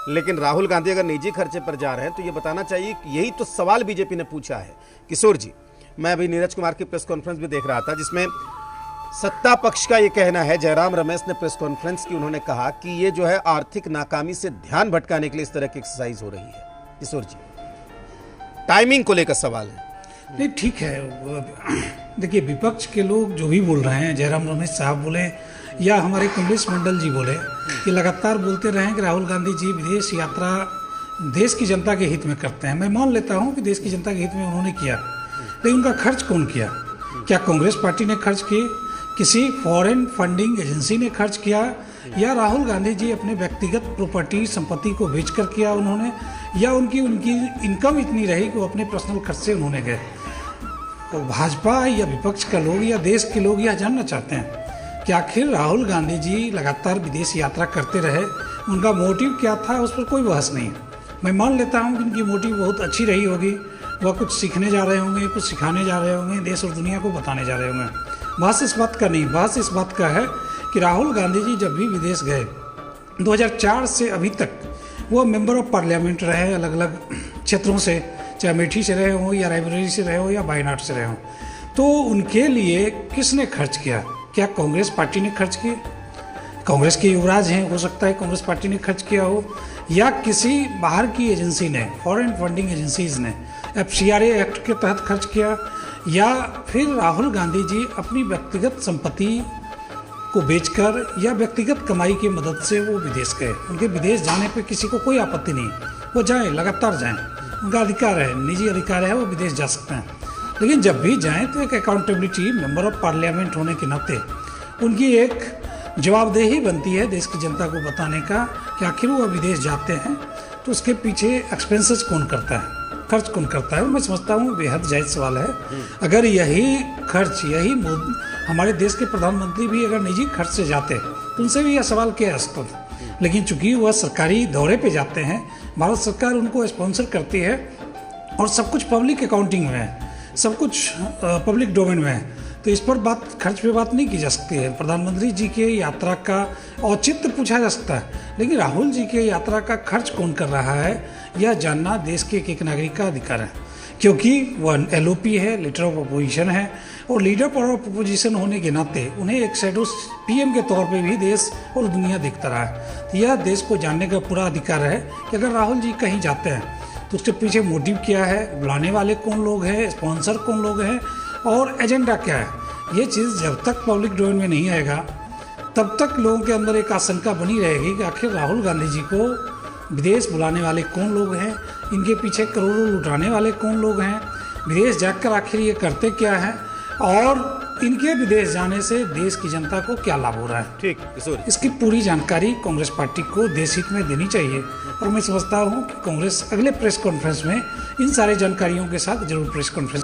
लेकिन राहुल गांधी अगर निजी खर्चे पर जा रहे हैं तो ये बताना चाहिए कि यही तो सवाल बीजेपी ने पूछा है। किशोर जी, मैं अभी नीरज कुमार की प्रेस कॉन्फ्रेंस भी देख रहा था जिसमें सत्ता पक्ष का ये कहना है, जयराम रमेश ने प्रेस कॉन्फ्रेंस की, उन्होंने कहा कि ये जो है आर्थिक नाकामी से ध्यान भटकाने के लिए इस तरह की एक्सरसाइज हो रही है। किशोर जी, टाइमिंग को लेकर सवाल है। नहीं, ठीक है। देखिए, विपक्ष के लोग जो भी बोल रहे हैं, जयराम रमेश साहब बोले या हमारे कमलेश मंडल जी बोले, कि लगातार बोलते रहे कि राहुल गांधी जी विदेश यात्रा देश की जनता के हित में करते हैं। मैं मान लेता हूं कि देश की जनता के हित में उन्होंने किया, लेकिन उनका खर्च कौन किया? क्या कांग्रेस पार्टी ने खर्च किए? किसी फॉरेन फंडिंग एजेंसी ने खर्च किया? या राहुल गांधी जी अपने व्यक्तिगत प्रॉपर्टी संपत्ति को बेचकर किया उन्होंने? या उनकी इनकम इतनी रही कि वो अपने पर्सनल खर्च से उन्होंने गए? तो भाजपा या विपक्ष का लोग या देश के लोग यह जानना चाहते हैं कि आखिर राहुल गांधी जी लगातार विदेश यात्रा करते रहे, उनका मोटिव क्या था? उस पर कोई बहस नहीं है। मैं मान लेता हूँ कि उनकी मोटिव बहुत अच्छी रही होगी, वह कुछ सीखने जा रहे होंगे, कुछ सिखाने जा रहे होंगे, देश और दुनिया को बताने जा रहे होंगे। बहस इस बात का नहीं, बहस इस बात का है कि राहुल गांधी जी जब भी विदेश गए 2004 से अभी तक वो मेंबर ऑफ पार्लियामेंट रहे, अलग अलग क्षेत्रों से, चाहे अमेठी से रहे हों या रायबरेली से रहे हों या वायनाड से रहे हों, तो उनके लिए किसने खर्च किया? क्या कांग्रेस पार्टी ने खर्च किए? कांग्रेस के युवराज हैं, हो सकता है कांग्रेस पार्टी ने खर्च किया हो, या किसी बाहर की एजेंसी ने, फॉरेन फंडिंग एजेंसीज ने FCRA एक्ट के तहत खर्च किया, या फिर राहुल गांधी जी अपनी व्यक्तिगत संपत्ति को बेचकर या व्यक्तिगत कमाई की मदद से वो विदेश गए। उनके विदेश जाने पे किसी को कोई आपत्ति नहीं, वो जाएं, लगातार जाएं, उनका अधिकार है, निजी अधिकार है, वो विदेश जा सकते हैं। लेकिन जब भी जाएं तो एक अकाउंटेबिलिटी, मेंबर ऑफ पार्लियामेंट होने के नाते उनकी एक जवाबदेही बनती है देश की जनता को बताने का कि आखिर वो विदेश जाते हैं तो उसके पीछे एक्सपेंसेस कौन करता है, खर्च कौन करता है। मैं समझता हूँ बेहद जायज़ सवाल है। अगर यही खर्च, यही हमारे देश के प्रधानमंत्री भी अगर निजी खर्च से जाते तो उनसे भी यह सवाल किया जा सकता था। लेकिन चूंकि वह सरकारी दौरे पे जाते हैं, भारत सरकार उनको स्पॉन्सर करती है और सब कुछ पब्लिक अकाउंटिंग में है, सब कुछ पब्लिक डोमेन में है, तो इस पर खर्च पे बात नहीं की जा सकती है। प्रधानमंत्री जी के यात्रा का औचित्य पूछा जा सकता है, लेकिन राहुल जी के यात्रा का खर्च कौन कर रहा है यह जानना देश के एक नागरिक का अधिकार है, क्योंकि वह LOP है, लीडर ऑफ अपोजिशन है, और लीडर ऑफ अपोजिशन होने के नाते उन्हें एक शैडो PM के तौर पे भी देश और दुनिया देखता रहा है। तो यह देश को जानने का पूरा अधिकार है कि अगर राहुल जी कहीं जाते हैं तो उसके पीछे मोटिव क्या है, बुलाने वाले कौन लोग हैं, स्पॉन्सर कौन लोग हैं, और एजेंडा क्या है। ये चीज़ जब तक पब्लिक डोमेन में नहीं आएगा तब तक लोगों के अंदर एक आशंका बनी रहेगी कि आखिर राहुल गांधी जी को विदेश बुलाने वाले कौन लोग हैं, इनके पीछे करोड़ों लुटाने वाले कौन लोग हैं, विदेश जाकर आखिर ये करते क्या हैं, और इनके विदेश जाने से देश की जनता को क्या लाभ हो रहा है। ठीक, इसकी पूरी जानकारी कांग्रेस पार्टी को देश हित में देनी चाहिए, और मैं समझता हूँ कि कांग्रेस अगले प्रेस कॉन्फ्रेंस में इन सारे जानकारियों के साथ जरूर प्रेस कॉन्फ्रेंस